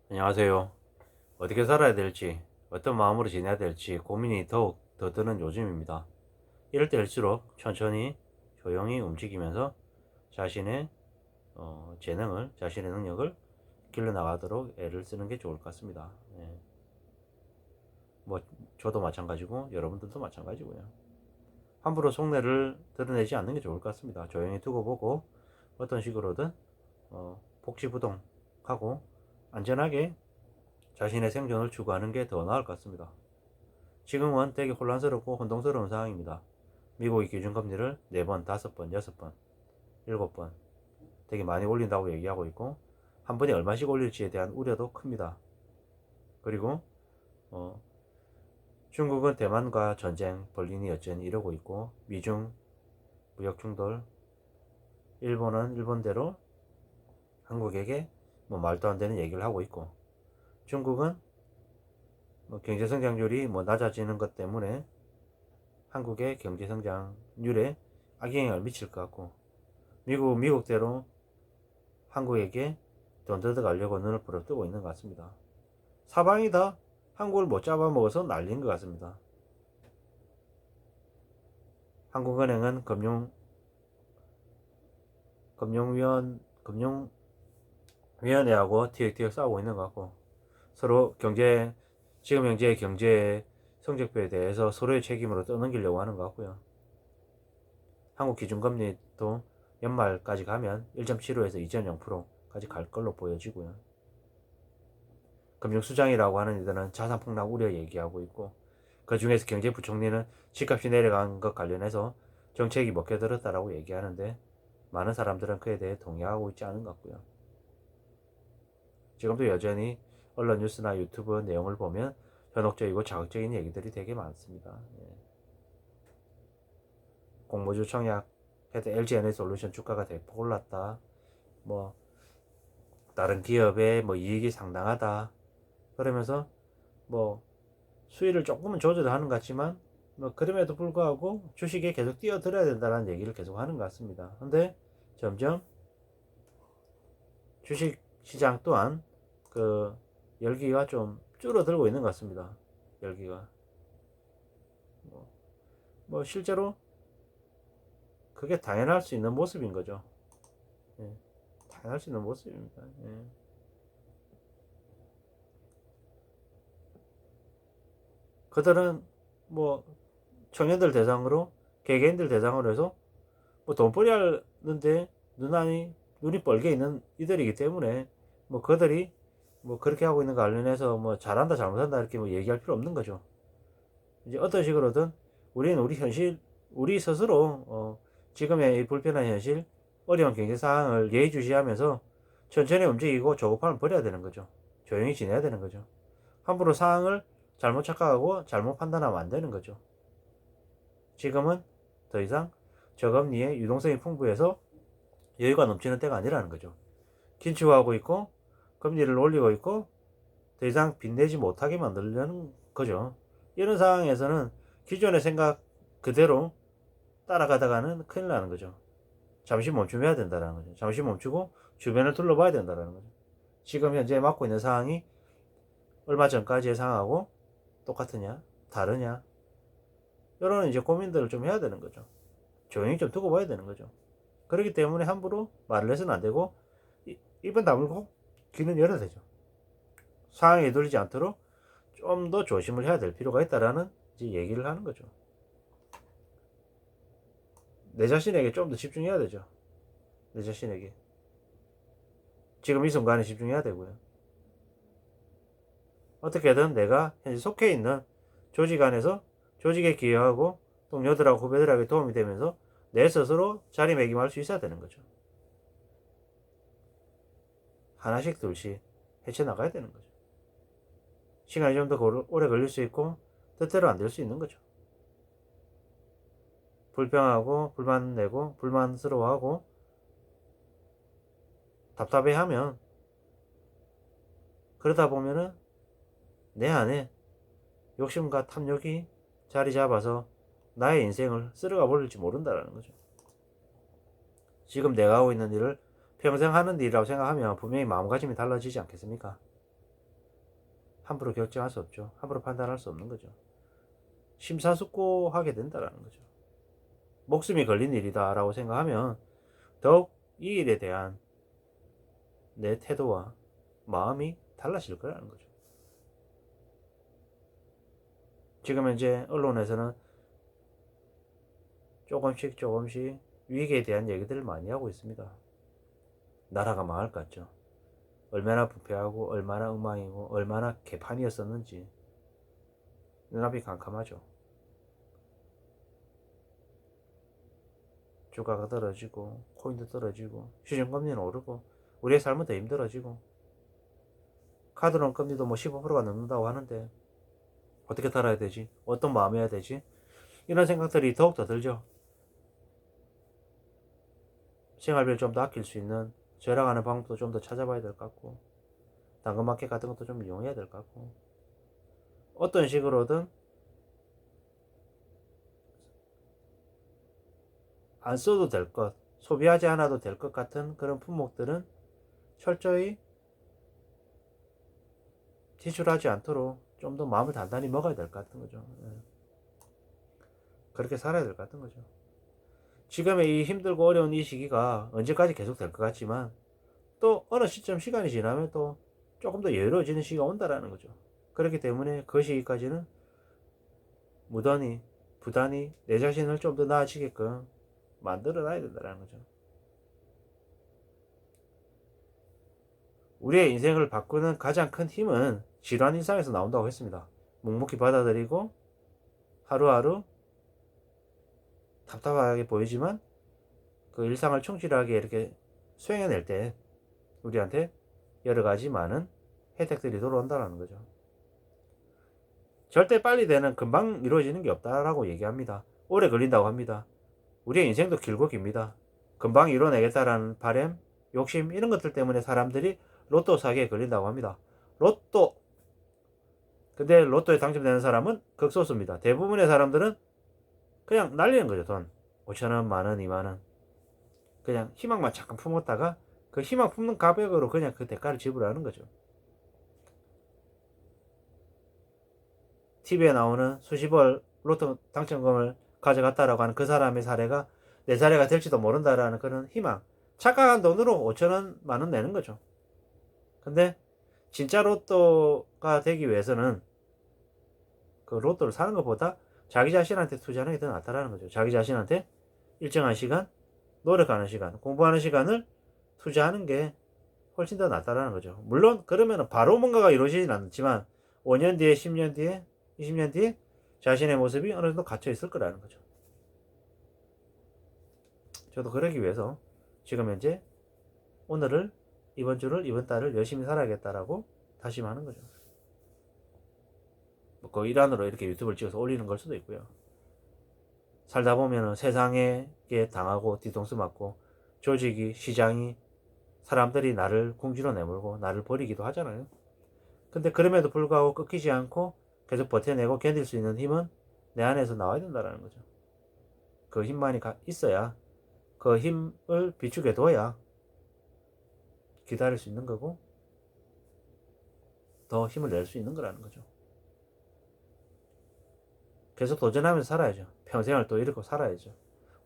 안녕하세요. 어떻게 살아야 될지, 어떤 마음으로 지내야 될지 고민이 더욱 더 드는 요즘입니다. 이럴 때일수록 천천히 조용히 움직이면서 자신의 재능을, 자신의 능력을 길러나가도록 애를 쓰는 게 좋을 것 같습니다. 예. 뭐 저도 마찬가지고 여러분들도 마찬가지고요. 함부로 속내를 드러내지 않는 게 좋을 것 같습니다. 조용히 두고 보고 어떤 식으로든 복지부동하고 안전하게 자신의 생존을 추구하는 게 더 나을 것 같습니다. 지금은 되게 혼란스럽고 혼동스러운 상황입니다. 미국이 기준금리를 4번, 5번, 6번, 7번 되게 많이 올린다고 얘기하고 있고 한 번에 얼마씩 올릴지에 대한 우려도 큽니다. 그리고 어, 중국은 대만과 전쟁, 벌리니 여전히 이러고 있고 미중 무역 충돌, 일본은 일본대로 한국에게 뭐 말도 안 되는 얘기를 하고 있고 중국은 뭐 경제 성장률이 뭐 낮아지는 것 때문에 한국의 경제 성장률에 악영향을 미칠 것 같고 미국은 미국대로 한국에게 돈 뜯어가려고 눈을 부릅뜨고 있는 것 같습니다. 사방이 다 한국을 못 잡아먹어서 난리인 것 같습니다. 한국은행은 금융위원회하고 티격태격 싸우고 있는 것 같고 서로 지금 현재의 경제 성적표에 대해서 서로의 책임으로 떠넘기려고 하는 것 같고요. 한국 기준금리도 연말까지 가면 1.75에서 2.0%까지 갈 걸로 보여지고요. 금융수장이라고 하는 이들은 자산 폭락 우려 얘기하고 있고 그 중에서 경제부총리는 집값이 내려간 것 관련해서 정책이 먹혀들었다라고 얘기하는데 많은 사람들은 그에 대해 동의하고 있지 않은 것 같고요. 지금도 여전히 언론 뉴스나 유튜브 내용을 보면 현혹적이고 자극적인 얘기들이 되게 많습니다. 공모주 청약 해도 LG에너지솔루션 주가가 대폭 올랐다. 뭐 다른 기업의 뭐 이익이 상당하다. 그러면서 뭐 수위를 조금은 조절하는 것 같지만 뭐 그럼에도 불구하고 주식에 계속 뛰어들어야 된다는 얘기를 계속 하는 것 같습니다. 근데 점점 주식 시장 또한 그 열기가 좀 줄어들고 있는 것 같습니다. 열기가 뭐, 뭐 실제로 그게 당연할 수 있는 모습인 거죠. 예, 당연할 수 있는 모습입니다. 예. 그들은 뭐 청년들 대상으로 개개인들 대상으로 해서 뭐 돈벌이 하는데 눈이 뻘게 있는 이들이기 때문에 뭐 그들이 뭐 그렇게 하고 있는 거 관련해서 뭐 잘한다 잘못한다 이렇게 뭐 얘기할 필요 없는 거죠. 이제 어떤 식으로든 우리는 우리 스스로 지금의 이 불편한 현실 어려운 경제 상황을 예의주시하면서 천천히 움직이고 조급함을 버려야 되는 거죠. 조용히 지내야 되는 거죠. 함부로 상황을 잘못 착각하고 잘못 판단하면 안 되는 거죠. 지금은 더 이상 저금리의 유동성이 풍부해서 여유가 넘치는 때가 아니라는 거죠. 긴축하고 있고 금리를 올리고 있고 더 이상 빚내지 못하게 만들려는 거죠. 이런 상황에서는 기존의 생각 그대로 따라가다가는 큰일 나는 거죠. 잠시 멈춤해야 된다는 거죠. 잠시 멈추고 주변을 둘러봐야 된다는 거죠. 지금 현재 맡고 있는 상황이 얼마 전까지의 상황하고 똑같으냐 다르냐 이런 이제 고민들을 좀 해야 되는 거죠. 조용히 좀 두고 봐야 되는 거죠. 그렇기 때문에 함부로 말을 해서는 안 되고 입은 다물고 귀는 열어야 되죠. 상황에 이르지 않도록 좀 더 조심을 해야 될 필요가 있다라는 이제 얘기를 하는 거죠. 내 자신에게 좀 더 집중해야 되죠. 내 자신에게 지금 이 순간에 집중해야 되고요. 어떻게든 내가 현재 속해 있는 조직 안에서 조직에 기여하고 동료들하고 후배들에게 도움이 되면서 내 스스로 자리매김할 수 있어야 되는 거죠. 하나씩 둘씩 헤쳐나가야 되는 거죠. 시간이 좀 더 오래 걸릴 수 있고 뜻대로 안 될 수 있는 거죠. 불평하고 불만 내고 불만스러워하고 답답해하면 그러다 보면은 내 안에 욕심과 탐욕이 자리 잡아서 나의 인생을 쓸어가 버릴지 모른다는 거죠. 지금 내가 하고 있는 일을 평생 하는 일이라고 생각하면 분명히 마음가짐이 달라지지 않겠습니까? 함부로 결정할 수 없죠. 함부로 판단할 수 없는 거죠. 심사숙고하게 된다라는 거죠. 목숨이 걸린 일이다라고 생각하면 더욱 이 일에 대한 내 태도와 마음이 달라질 거라는 거죠. 지금 현재 언론에서는 조금씩 위기에 대한 얘기들을 많이 하고 있습니다. 나라가 망할 것 같죠. 얼마나 부패하고 얼마나 엉망이고 얼마나 개판이었었는지 눈앞이 캄캄하죠. 주가가 떨어지고 코인도 떨어지고 시중금리는 오르고 우리의 삶은 더 힘들어지고 카드론 금리도 뭐 15%가 넘는다고 하는데 어떻게 살아야 되지? 어떤 마음이어야 되지? 이런 생각들이 더욱더 들죠. 생활비를 좀 더 아낄 수 있는 절약하는 방법도 좀 더 찾아봐야 될 것 같고 당근마켓 같은 것도 좀 이용해야 될 것 같고 어떤 식으로든 안 써도 될 것, 소비하지 않아도 될 것 같은 그런 품목들은 철저히 지출하지 않도록 좀 더 마음을 단단히 먹어야 될 것 같은 거죠. 그렇게 살아야 될 것 같은 거죠. 지금의 이 힘들고 어려운 이 시기가 언제까지 계속 될 것 같지만 또 어느 시점 시간이 지나면 또 조금 더 여유로워지는 시기가 온다라는 거죠. 그렇기 때문에 그 시기까지는 무던히 부단히 내 자신을 좀 더 나아지게끔 만들어 놔야 된다는 거죠. 우리의 인생을 바꾸는 가장 큰 힘은 질환 일상에서 나온다고 했습니다. 묵묵히 받아들이고 하루하루 답답하게 보이지만 그 일상을 충실하게 이렇게 수행해낼 때 우리한테 여러 가지 많은 혜택들이 돌아온다는 거죠. 절대 빨리 되는 금방 이루어지는 게 없다라고 얘기합니다. 오래 걸린다고 합니다. 우리의 인생도 길고 깁니다. 금방 이뤄내겠다라는 바람, 욕심 이런 것들 때문에 사람들이 로또 사기에 걸린다고 합니다. 로또 근데 로또에 당첨되는 사람은 극소수입니다. 대부분의 사람들은 그냥 날리는 거죠. 돈 5천원, 만원, 2만원 그냥 희망만 잠깐 품었다가 그 희망 품는 가격으로 그냥 그 대가를 지불하는 거죠. TV에 나오는 수십억 로또 당첨금을 가져갔다라고 하는 그 사람의 사례가 내 사례가 될지도 모른다라는 그런 희망, 착각한 돈으로 5천원, 만원 내는 거죠. 근데 진짜 로또가 되기 위해서는 그 로또를 사는 것보다 자기 자신한테 투자하는 게 더 낫다라는 거죠. 자기 자신한테 일정한 시간, 노력하는 시간, 공부하는 시간을 투자하는 게 훨씬 더 낫다라는 거죠. 물론 그러면 바로 뭔가가 이루어지진 않지만 5년 뒤에, 10년 뒤에, 20년 뒤에 자신의 모습이 어느 정도 갇혀 있을 거라는 거죠. 저도 그러기 위해서 지금 현재 오늘을, 이번 주를, 이번 달을 열심히 살아야겠다라고 다짐하는 거죠. 그 일환으로 이렇게 유튜브를 찍어서 올리는 걸 수도 있고요. 살다 보면 세상에 당하고 뒤통수 맞고 조직이, 시장이, 사람들이 나를 궁지로 내몰고 나를 버리기도 하잖아요. 근데 그럼에도 불구하고 꺾이지 않고 계속 버텨내고 견딜 수 있는 힘은 내 안에서 나와야 된다는 거죠. 그 힘만이 있어야, 그 힘을 비축해 둬야 기다릴 수 있는 거고 더 힘을 낼 수 있는 거라는 거죠. 계속 도전하면서 살아야죠. 평생을 또 이렇게 살아야죠.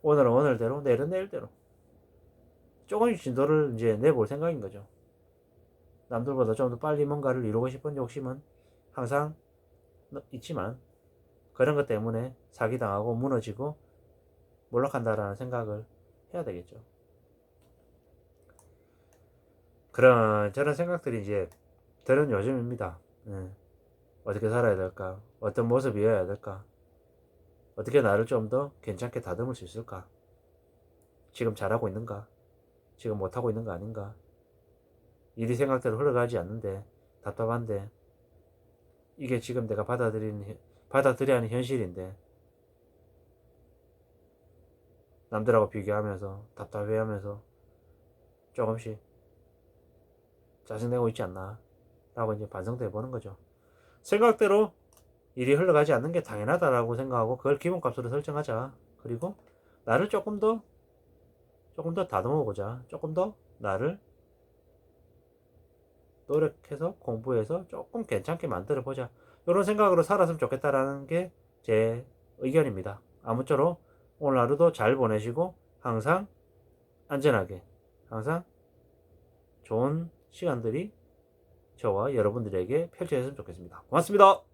오늘은 오늘대로, 내일은 내일대로 조금씩 진도를 이제 내볼 생각인 거죠. 남들보다 좀 더 빨리 뭔가를 이루고 싶은 욕심은 항상 있지만 그런 것 때문에 사기당하고 무너지고 몰락한다라는 생각을 해야 되겠죠. 그런 저런 생각들이 이제 드는 요즘입니다. 어떻게 살아야 될까? 어떤 모습이어야 될까? 어떻게 나를 좀 더 괜찮게 다듬을 수 있을까? 지금 잘하고 있는가? 지금 못하고 있는 거 아닌가? 일이 생각대로 흘러가지 않는데 답답한데 이게 지금 내가 받아들여야 하는 현실인데 남들하고 비교하면서 답답해하면서 조금씩 짜증내고 있지 않나 라고 이제 반성돼 보는 거죠. 생각대로 일이 흘러가지 않는 게 당연하다라고 생각하고 그걸 기본값으로 설정하자. 그리고 나를 조금 더 다듬어 보자. 조금 더 나를 노력해서 공부해서 조금 괜찮게 만들어 보자. 이런 생각으로 살았으면 좋겠다라는 게 제 의견입니다. 아무쪼록 오늘 하루도 잘 보내시고 항상 안전하게, 항상 좋은 시간들이 저와 여러분들에게 펼쳐졌으면 좋겠습니다. 고맙습니다.